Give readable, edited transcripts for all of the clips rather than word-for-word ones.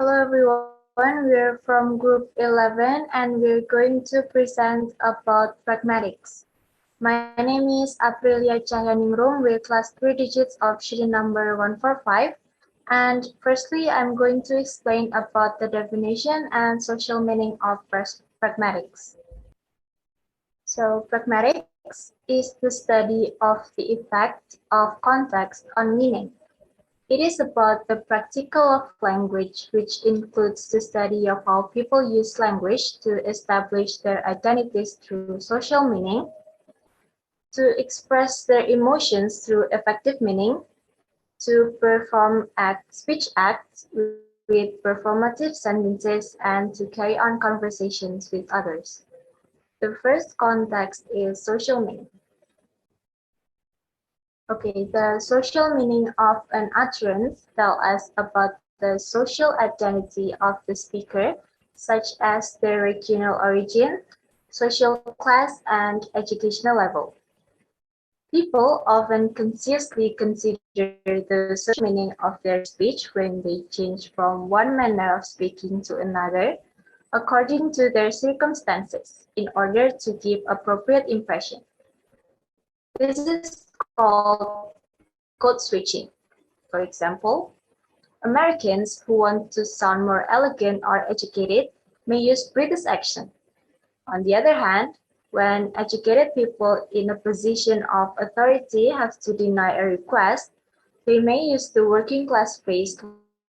Hello everyone, we're from group 11 and we're going to present about pragmatics. My name is Aprilia Cahyaningrum with last three digits of sheet number 145. And firstly, I'm going to explain about the definition and social meaning of pragmatics. So pragmatics is the study of the effect of context on meaning. It is about the practical of language, which includes the study of how people use language to establish their identities through social meaning, to express their emotions through effective meaning, to perform speech acts with performative sentences, and to carry on conversations with others. The first context is social meaning. Okay, the social meaning of an utterance tells us about the social identity of the speaker, such as their regional origin, social class, and educational level. People often consciously consider the social meaning of their speech when they change from one manner of speaking to another, according to their circumstances, in order to give appropriate impression. This is called code switching. For example, Americans who want to sound more elegant or educated may use British accent. On the other hand, when educated people in a position of authority have to deny a request, they may use the working class phrase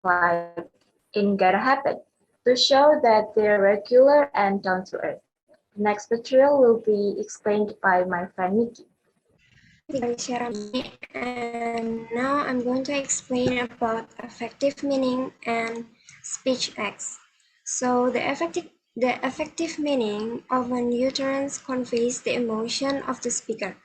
like "ain't gotta happen" to show that they're regular and down to earth. The next material will be explained by my friend Nicky. Nicky Felicia, and now I'm going to explain about affective meaning and speech acts. So the effective meaning of an utterance conveys the emotion of the speaker.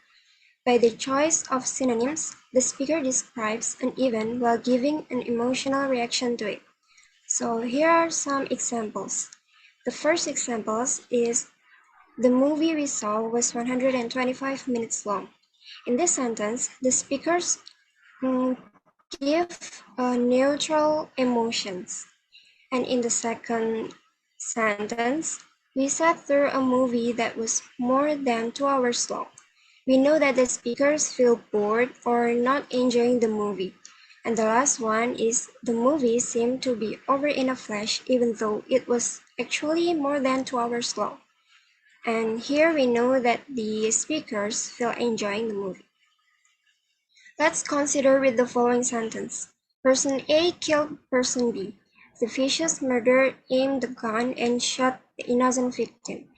By the choice of synonyms, the speaker describes an event while giving an emotional reaction to it. So here are some examples. The first example is the movie we saw was 125 minutes long. In this sentence, the speakers give neutral emotions. And in the second sentence, we sat through a movie that was more than 2 hours long. We know that the speakers feel bored or not enjoying the movie. And the last one is the movie seemed to be over in a flash even though it was actually more than 2 hours long. And here we know that the speakers feel enjoying the movie. Let's consider with the following sentence. Person A killed person B. The vicious murderer aimed the gun and shot the innocent victim.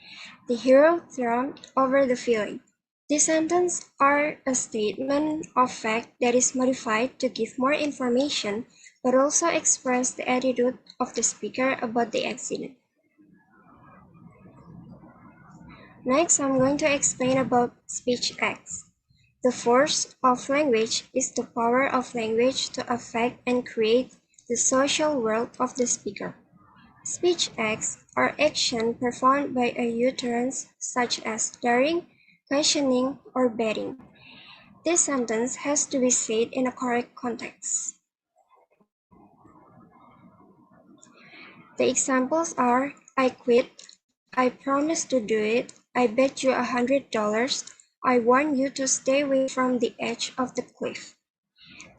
The hero triumphed over the feeling. These sentences are a statement of fact that is modified to give more information, but also express the attitude of the speaker about the accident. Next, I'm going to explain about speech acts. The force of language is the power of language to affect and create the social world of the speaker. Speech acts are actions performed by a utterance such as daring, questioning, or betting. This sentence has to be said in a correct context. The examples are, I quit, I promise to do it, I bet you $100, I warn you to stay away from the edge of the cliff.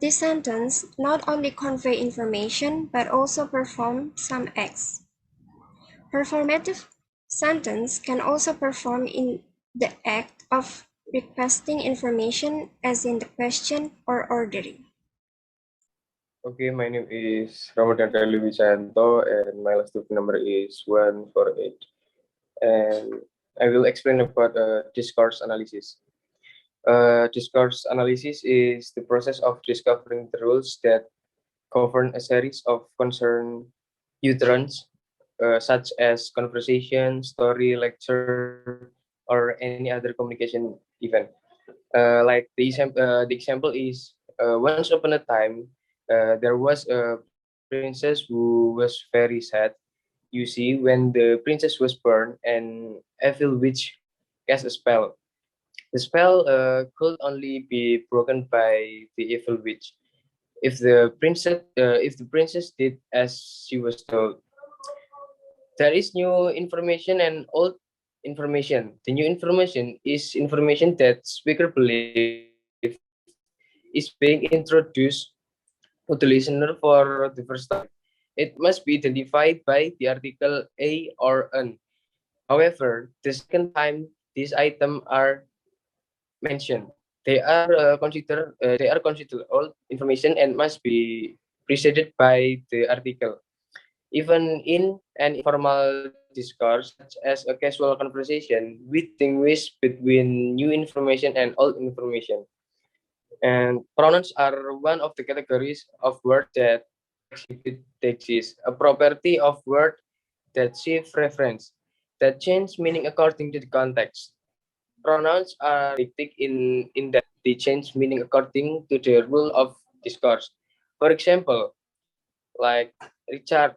This sentence not only convey information but also perform some acts. Performative sentence can also perform in the act of requesting information as in the question or ordering. Okay, my name is Ramadhan Wijayanto and my last number is 148. And I will explain about discourse analysis. Discourse analysis is the process of discovering the rules that govern a series of concerned utterance, such as conversation, story, lecture, or any other communication event. Like the example is once upon a time, there was a princess who was very sad. You see, when the princess was born, an evil witch cast a spell. The spell could only be broken by the evil witch. if the princess did as she was told. There is new information and old information. The new information is information that speaker believe is being introduced to the listener for the first time. It must be identified by the article a or an. However, the second time these items are mentioned, they are considered old information and must be preceded by the article. Even in an informal discourse, such as a casual conversation, we distinguish between new information and old information. And pronouns are one of the categories of word that exhibit taxis, a property of word that shift reference, that change meaning according to the context. Pronouns are dictic in that they change meaning according to the rule of discourse. For example, like Richard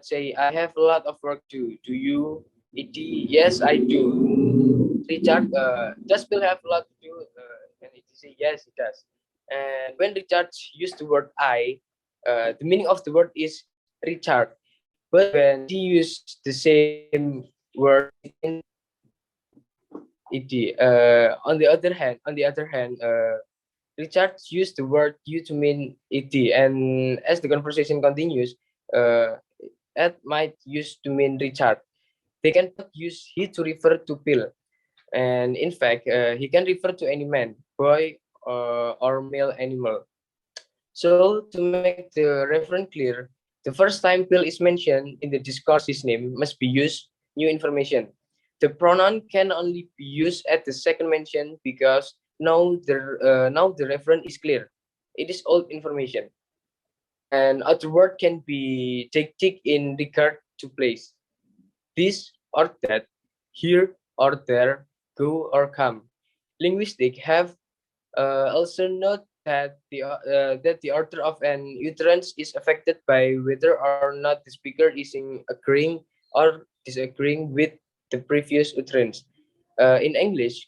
say, I have a lot of work to do. Do you? Yes, I do. Richard does Bill have a lot to do? And it say yes, it does. And when Richard used the word I, the meaning of the word is Richard. But when he used the same word, it means ed. On the other hand, Richard used the word you to mean it, and as the conversation continues, uh, Ed might use to mean Richard. They can both use he to refer to Bill, and in fact, he can refer to any man, boy, or male animal. So, to make the reference clear, the first time Bill is mentioned in the discourse, his name must be used new information. The pronoun can only be used at the second mention because now the reference is clear. It is old information, and other word can be dictic in regard to place. This or that, here or there, go or come. Linguistics have also note that the order of an utterance is affected by whether or not the speaker is agreeing or disagreeing with the previous utterance. In English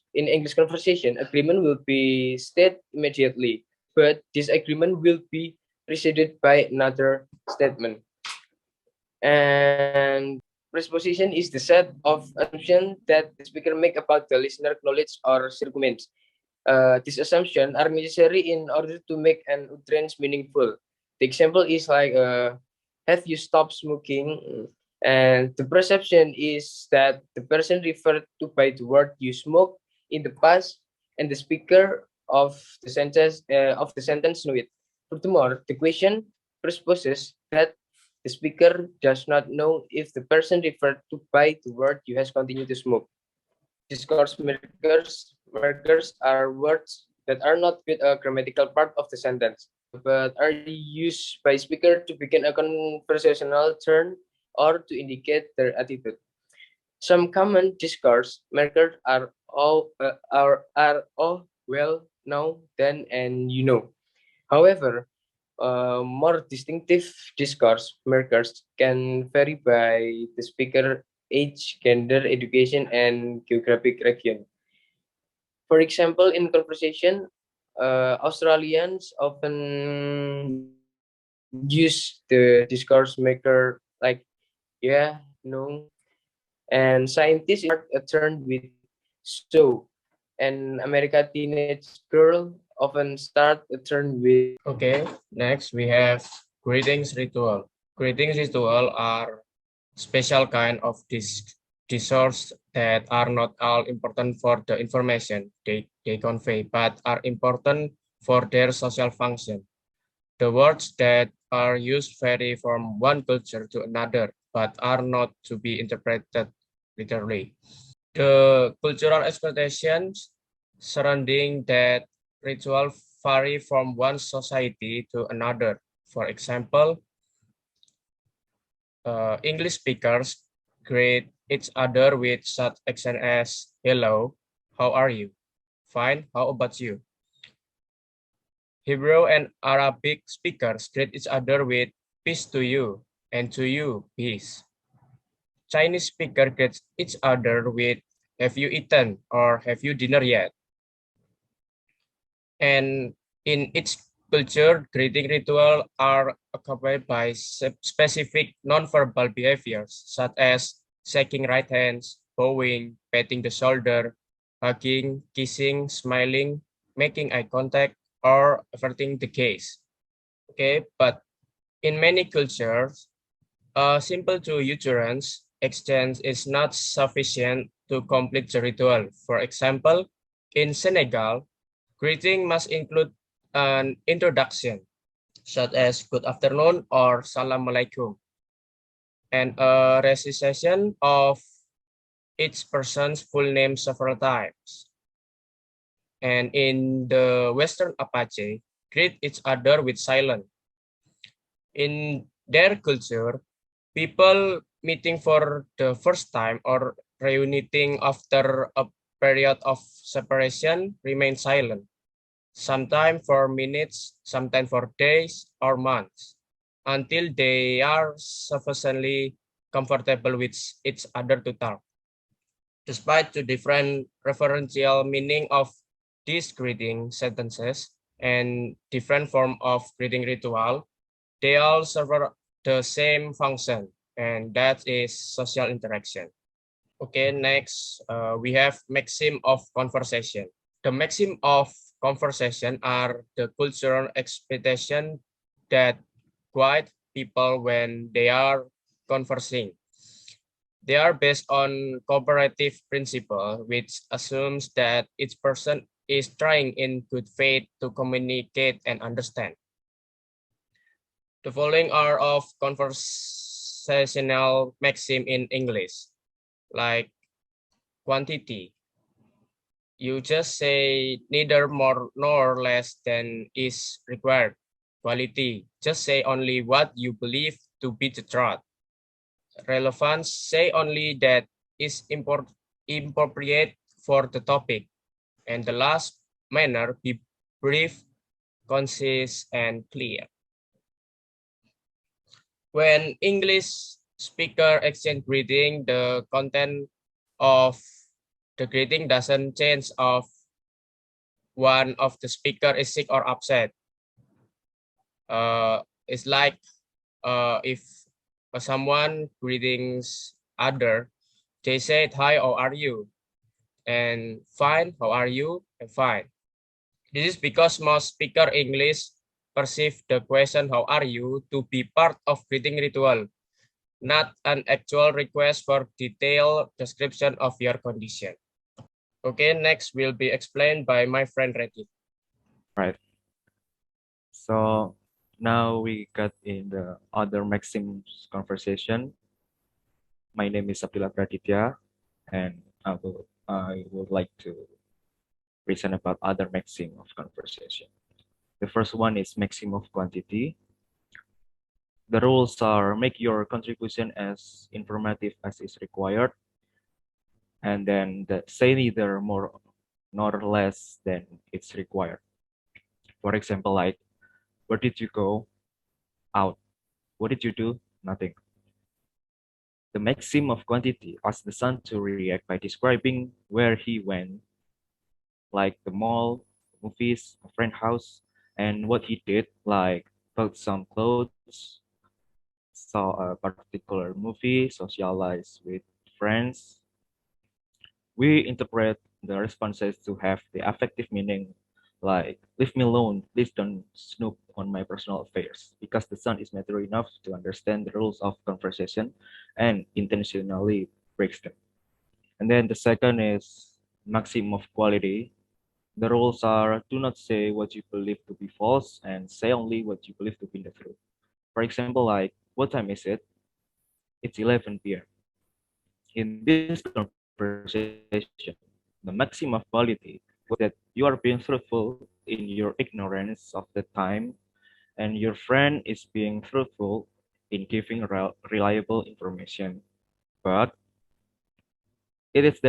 conversation, agreement will be stated immediately, but disagreement will be preceded by another statement. And presupposition is the set of assumptions that the speaker make about the listener knowledge or arguments. These assumptions are necessary in order to make an utterance meaningful. The example is like, have you stopped smoking? And the perception is that the person referred to by the word you smoke in the past, and the speaker of the sentence know it. Furthermore, the question presupposes that the speaker does not know if the person referred to by the word you has continued to smoke. Discourse markers are words that are not with a grammatical part of the sentence, but are used by speaker to begin a conversational turn or to indicate their attitude. Some common discourse markers are all well known then and you know. However, more distinctive discourse markers can vary by the speaker age, gender, education, and geographic region. For example, in conversation, Australians often use the discourse maker like yeah, no, and scientists a turn with so, and American teenage girl often start a turn with. Okay, next we have greetings ritual. Greetings ritual are special kind of discourse that are not all important for the information they convey, but are important for their social function. The words that are used vary from one culture to another, but are not to be interpreted literally. The cultural expectations surrounding that ritual vary from one society to another. For example, English speakers greet each other with such action as hello, how are you? Fine, how about you? Hebrew and Arabic speakers greet each other with peace to you and to you, peace. Chinese speakers greet each other with have you eaten or have you dinner yet? And in each culture, greeting ritual are accompanied by specific nonverbal behaviors, such as shaking right hands, bowing, patting the shoulder, hugging, kissing, smiling, making eye contact, or averting the gaze. Okay, but in many cultures, a simple two-utterance exchange is not sufficient to complete the ritual. For example, in Senegal, greeting must include an introduction, such as good afternoon or salam alaikum, and a recitation of each person's full name several times. And in the Western Apache, greet each other with silence. In their culture, people meeting for the first time or reuniting after a period of separation remain silent, sometimes for minutes, sometimes for days or months, until they are sufficiently comfortable with each other to talk. Despite the different referential meaning of these greeting sentences and different form of greeting ritual, they all serve the same function, and that is social interaction. Okay, next we have maxim of conversation. The maxim of conversation are the cultural expectation that guide people when they are conversing. They are based on cooperative principle, which assumes that each person is trying in good faith to communicate and understand. The following are of conversational maxim in English, like quantity. You just say neither more nor less than is required. Quality. Just say only what you believe to be the truth. Relevance. Say only that is appropriate for the topic. And the last manner, be brief, concise, and clear. When English speaker exchange greeting, the content of the greeting doesn't change of one of the speaker is sick or upset. It's like if someone greetings other, they said, hi, how are you? And fine, how are you? And fine. This is because most speaker English perceive the question, how are you, to be part of greeting ritual, not an actual request for detailed description of your condition. Okay, next will be explained by my friend Relly. Right. So now we got in the other maxims conversation. My name is Abdillah Praditya, and I would like to present about other maxim of conversation. The first one is maxim of quantity. The rules are make your contribution as informative as is required, and then say neither more nor less than it's required. For example, like, where did you go? Out. What did you do? Nothing. The maxim of quantity asks the son to react by describing where he went, like the mall, movies, a friend house, and what he did, like bought some clothes, saw a particular movie, socialize with friends. We interpret the responses to have the affective meaning, like leave me alone, please don't snoop on my personal affairs, because the son is mature enough to understand the rules of conversation and intentionally breaks them. And then the second is maxim of quality. The rules are do not say what you believe to be false and say only what you believe to be the truth. For example, like, what time is it? It's 11 p.m. In this conversation, the maximum of quality was that you are being truthful in your ignorance of the time, and your friend is being truthful in giving reliable information. But it is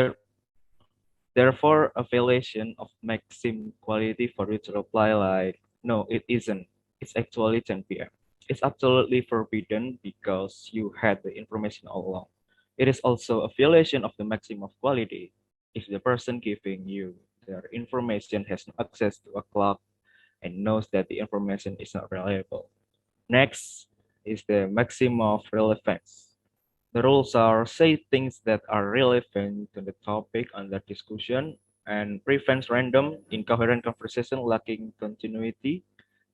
therefore a violation of maxim quality for you to reply like, no, it isn't. It's actually 10 p.m. It's absolutely forbidden because you had the information all along. It is also a violation of the maximum of quality if the person giving you their information has no access to a clock and knows that the information is not reliable. Next is the maximum of relevance. The rules are say things that are relevant to the topic under discussion and prevents random, incoherent conversation lacking continuity,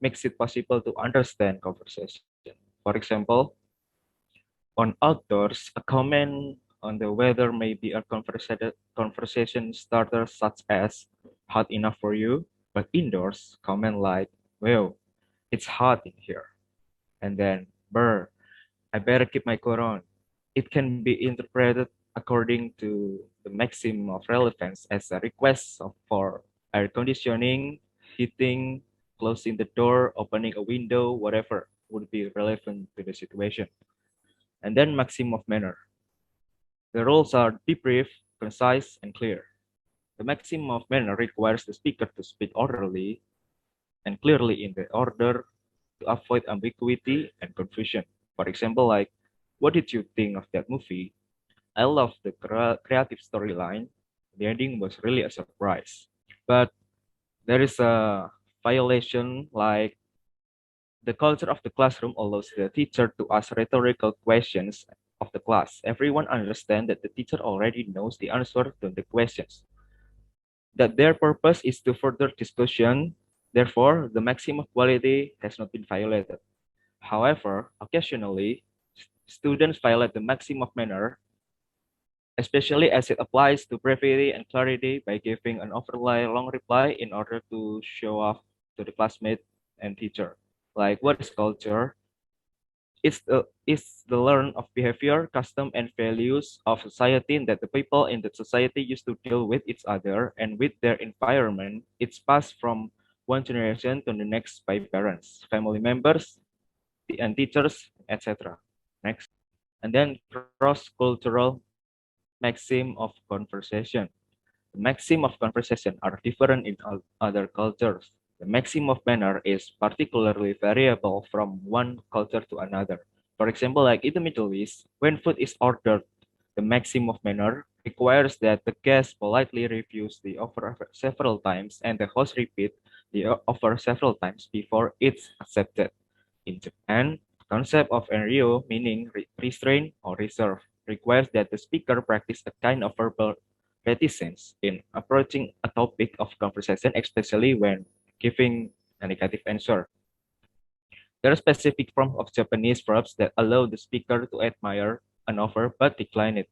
makes it possible to understand conversation. For example, on outdoors, a comment on the weather may be a conversation starter such as hot enough for you, but indoors, comment like, well, it's hot in here. And then, brr, I better keep my coat on. It can be interpreted according to the maximum of relevance as a request for air conditioning, heating, closing the door, opening a window, whatever would be relevant to the situation. And then maximum of manner. The rules are be brief, concise, and clear. The maximum of manner requires the speaker to speak orderly and clearly in the order to avoid ambiguity and confusion. For example, like, what did you think of that movie? I love the creative storyline. The ending was really a surprise. But there is a violation like the culture of the classroom allows the teacher to ask rhetorical questions of the class. Everyone understands that the teacher already knows the answer to the questions. That their purpose is to further discussion. Therefore, the maximum quality has not been violated. However, occasionally, students violate the maximum manner, especially as it applies to brevity and clarity by giving an overly long reply in order to show off to the classmate and teacher. Like, what is culture? It's the learn of behavior, custom, and values of society that the people in the society used to deal with each other and with their environment. It's passed from one generation to the next by parents, family members, and teachers, etc. Next. And then cross-cultural maxim of conversation. The maxim of conversation are different in other cultures. The maxim of manner is particularly variable from one culture to another. For example, like in the Middle East, when food is ordered, the maxim of manner requires that the guest politely refuse the offer several times and the host repeat the offer several times before it's accepted. In Japan, the concept of enryo, meaning restraint or reserve, requires that the speaker practice a kind of verbal reticence in approaching a topic of conversation, especially when giving a negative answer. There are specific forms of Japanese verbs that allow the speaker to admire an offer but decline it.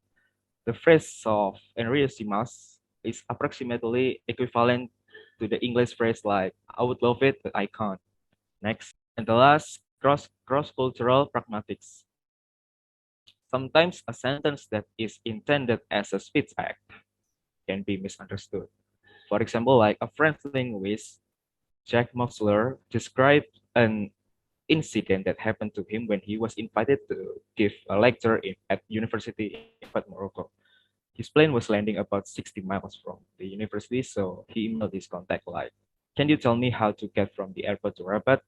The phrase of enryoshimasu is approximately equivalent to the English phrase like, I would love it, but I can't. Next. And the last, cross-cultural pragmatics. Sometimes a sentence that is intended as a speech act can be misunderstood. For example, like a French linguist, Jack Moxler, described an incident that happened to him when he was invited to give a lecture at university in Morocco. His plane was landing about 60 miles from the university, so he emailed his contact like, can you tell me how to get from the airport to Rabat?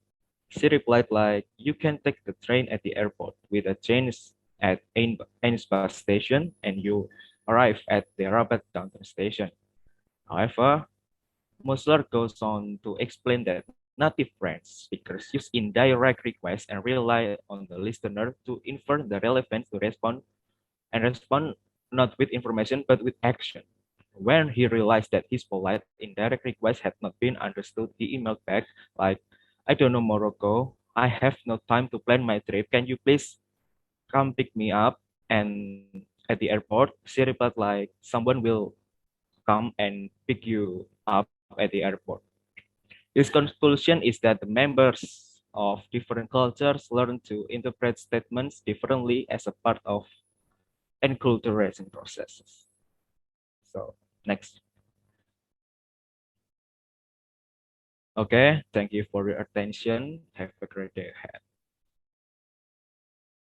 She replied like, you can take the train at the airport with a change at Ains bus station and you arrive at the Rabat downtown station. However, Musler goes on to explain that native French speakers use indirect requests and rely on the listener to infer the relevance to respond not with information but with action. When he realized that his polite indirect request had not been understood, he emailed back like, I don't know Morocco. I have no time to plan my trip. Can you please come pick me up? And at the airport, she replied like, someone will come and pick you up at the airport. His conclusion is that the members of different cultures learn to interpret statements differently as a part of enculturation processes. So next. Okay, thank you for your attention. Have a great day ahead.